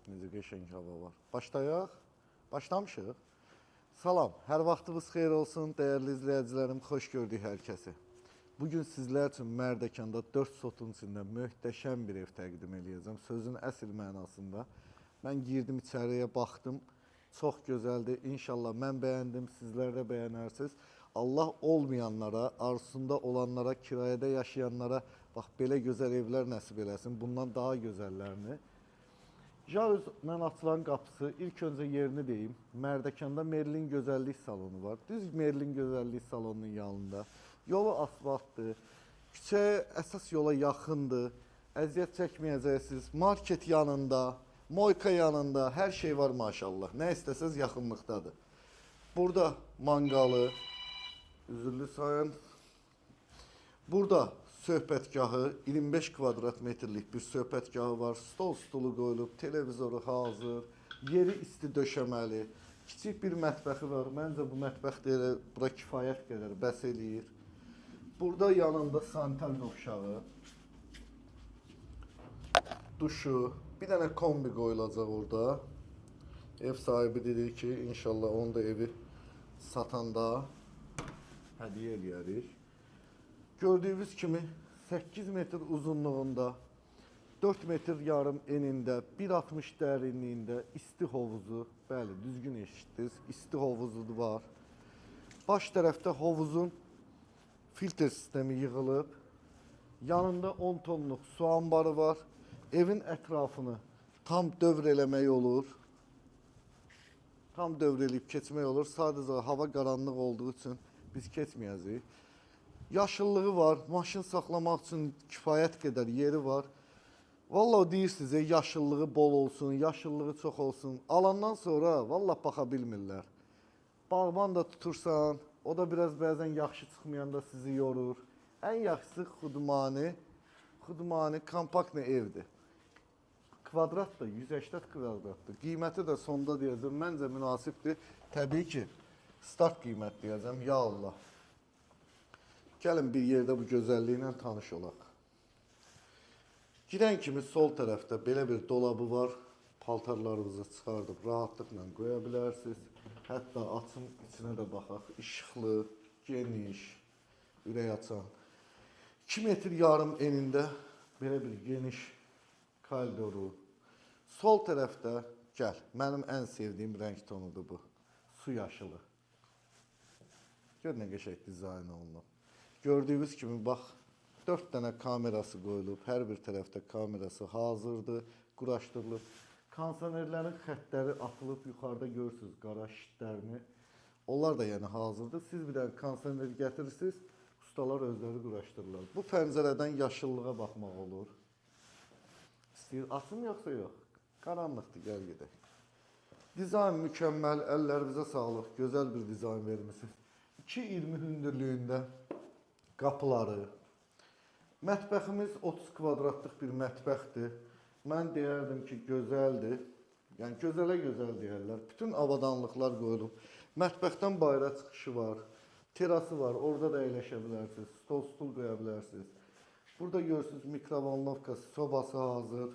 Necə qəşəng hava var. Başlayaq. Başlamışıq. Salam, hər vaxtınız xeyir olsun, dəyərli izləyicilərim, xoş gördük hər kəsi. Bugün sizlər üçün Mərdəkanda 4 sotun içində möhtəşəm bir ev təqdim edəcəm. Sözün əsl mənasında. Mən girdim içəriyə, baxdım. Çox gözəldir. İnşallah mən bəyəndim, sizlər də bəyənərsiniz. Allah olmayanlara, arzusunda olanlara, kirayədə yaşayanlara bax belə gözəl evlər nəsib eləsin. Bundan daha gözəllərini. Jaruz mən açılan qapısı, ilk öncə yerini deyim. Mərdəkanda Merlin Gözəllik Salonu var. Düz Merlin Gözəllik Salonunun yanında. Yolu asfaltdır. Küçəyə əsas yola yaxındır. Əziyyət çəkməyəcəksiniz. Market yanında, Moyka yanında, hər şey var maşallah. Nə istəsəz yaxınlıqdadır. Burada manqalı, üzürlü sayın. Burada söhbətgahı, 25 kvadrat metrlik bir söhbətgahı var. Stol stulu qoyulub, televizoru hazır, yeri isti döşəməli. Kiçik bir mətbəxi var. Məncə bu mətbəx də bura kifayət qədər bəs eləyir. Burada yanında sanitar qovşağı, duşu, bir dənə kombi qoyulacaq orada. Ev sahibi dedi ki, inşallah onu da evi satanda hədiyyə eləyərik. Gördüyünüz kimi 8 metr uzunluğunda, 4 metr yarım enində, 1,60 dərinliyində isti hovuzu, bəli, düzgün eşitdiniz, isti hovuzu var. Baş tərəfdə hovuzun filtr sistemi yığılıb, yanında 10 tonluq su ambarı var. Evin ətrafını tam dövr eləmək olur. Tam dövr eləyib keçmək olur. Sadəcə hava qaranlıq olduğu üçün biz keçməyəcəyik. Yaşıllığı var, maşın saxlamaq üçün kifayət qədər yeri var. Vallahi deyirsiniz, yaşıllığı bol olsun, yaşıllığı çox olsun. Alandan sonra vallahi baxa bilmirlər. Bağban da tutursan, o da biraz bəzən yaxşı çıxmayanda sizi yorur. Ən yaxşısı Xudmani kompaktlı evdir. Kvadrat da 180 kvadratdır. Qiyməti də sonda deyəcəm, məncə münasibdir. Təbii ki, start qiymət deyəcəm, ya Allah. Gəlin bir yerdə bu gözəlliklə tanış olaq. Girən kimi sol tərəfdə belə bir dolabı var. Paltarlarınızı çıxardıb rahatlıqla qoya bilərsiniz. Hətta açın içinə də baxaq. İşıqlı, geniş, ürək açan. 2 metr yarım enində belə bir geniş koridoru. Sol tərəfdə, gəl, mənim ən sevdiyim rəng tonudur bu. Su yaşılı. Gör nə qəşəng dizayn olunub. Gördüyünüz kimi, bax, 4 dənə kamerası qoyulub. Hər bir tərəfdə kamerası hazırdır, quraşdırılıb. Kondisionerlərin xəttləri atılıb, yuxarıda görürsünüz qaraj şitlərini. Onlar da yəni hazırdır. Siz bir dənə kondisioner gətirirsiniz, ustalar özləri quraşdırırlar. Bu pəncərədən yaşıllığa baxmaq olur. İstəyir, açın yoxsa yox? Qaranlıqdır, gəl gedək. Dizayn mükəmməl, əllərinizə sağlıq, gözəl bir dizayn vermişsiniz. 2,20 hündürlüyündə qapıları. Mətbəximiz 30 kvadratlıq bir mətbəxdir. Mən deyərdim ki, gözəldir. Yəni, gözələ gözəl deyərlər. Bütün avadanlıqlar qoyulub. Mətbəxdən bayra çıxışı var. Terası var, orada da əyləşə bilərsiniz. Stol qoya bilərsiniz. Burada görürsünüz mikrovalnovkası, sobası hazır.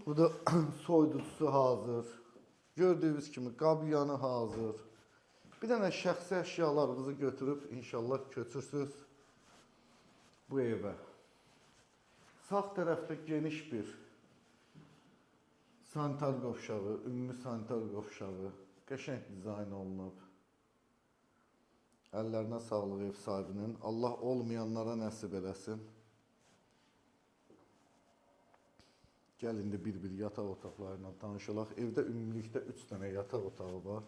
Burada soyuducusu hazır. Gördüyünüz kimi qabyanı hazır. Bir dənə şəxsi əşyalarınızı götürüb inşallah köçürsünüz bu evə. Sağ tərəfdə geniş bir sanitar qovşağı, ümumi sanitar qovşağı, qəşəng dizayn olunub. Əllərinə sağlıq ev sahibinin. Allah olmayanlara nəsib eləsin. Gəl indi bir-bir yataq otaqlarıyla tanış olaq. Evdə ümumilikdə 3 dənə yataq otağı var.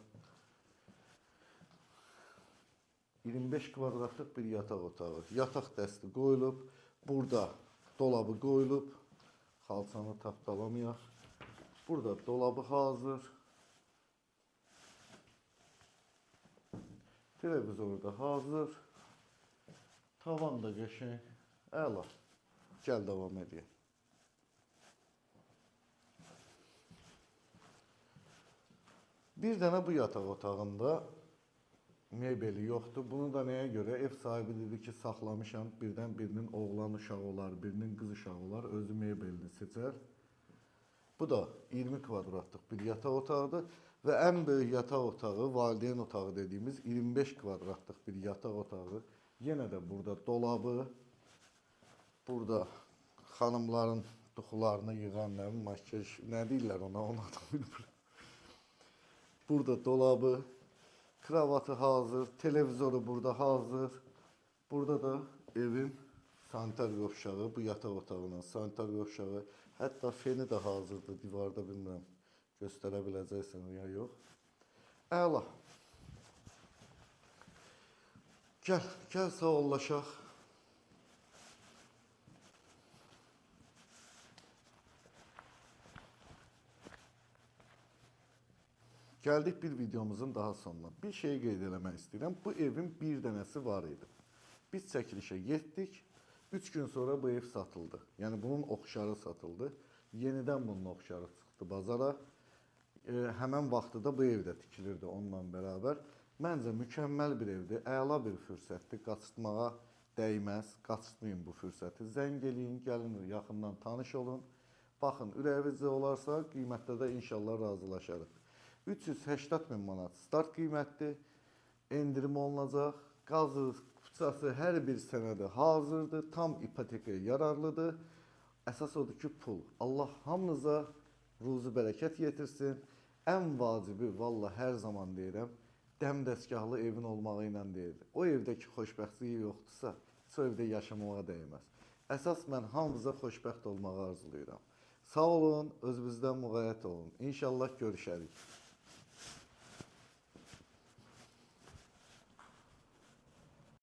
25 kvadratlıq bir yataq otağı. Yataq dəsti qoyulub. Burada dolabı qoyulub. Xalçanı tapdalamayaq. Burada dolabı hazır. Televizor da hazır. Tavan da qəşəng. Əla. Gəl davam edək. Bir dənə bu yataq otağında mebeli yoxdur. Bunu da nəyə görə? Ev sahibi dedi ki, saxlamışam. Birdən birinin oğlan uşağı olar, birinin qız uşağı olar. Özü mebelini seçər. Bu da 20 kvadratlıq bir yataq otağıdır və ən böyük yataq otağı, valideyn otağı dediyimiz 25 kvadratlıq bir yataq otağı. Yenə də burada dolabı, burada xanımların duxularını yığan makyaj, nə deyirlər ona, onu da bilmirəm. Burada dolabı, kravatı hazır, televizoru burada hazır. Burada da evin sanitar qovşağı, bu yataq otağının sanitar qovşağı. Hətta feni də hazırdır divarda, bilmirəm göstərə biləcəksən ya yox. Əla. Gəl sağollaşaq. Gəldik bir videomuzun daha sonuna. Bir şey qeyd eləmək istəyirəm. Bu evin bir dənəsi var idi. Biz çəkilişə getdik. 3 gün sonra bu ev satıldı. Yəni bunun oxşarı satıldı. Yenidən bunun oxşarı çıxdı bazara. Həmən vaxtda da bu ev də tikilirdi onunla bərabər. Məncə mükəmməl bir evdir. Əla bir fürsətdir. Qaçırtmağa dəyməz. Qaçırtmayın bu fürsəti. Zəng eləyin, gəlin yaxından tanış olun. Baxın, ürəyinizdə olarsa qiymətdə də inşallah razılaşarıq. 380.000 manat start qiymətdir. Endirim olunacaq. Qazı, kupçası hər bir sənədi hazırdır. Tam ipotekaya yararlıdır. Əsas odur ki, pul. Allah hamınıza ruzu bərəkət yetirsin. Ən vacibi, valla hər zaman deyirəm, dəmdəstgahlı evin olmağı ilə deyil. O evdəki xoşbəxtliyi yoxdursa, o evdə yaşamağa dəyməz. Əsas mən hamınıza xoşbəxt olmağı arzulayıram. Sağ olun, özünüzdən müğayət olun. İnşallah görüşərik.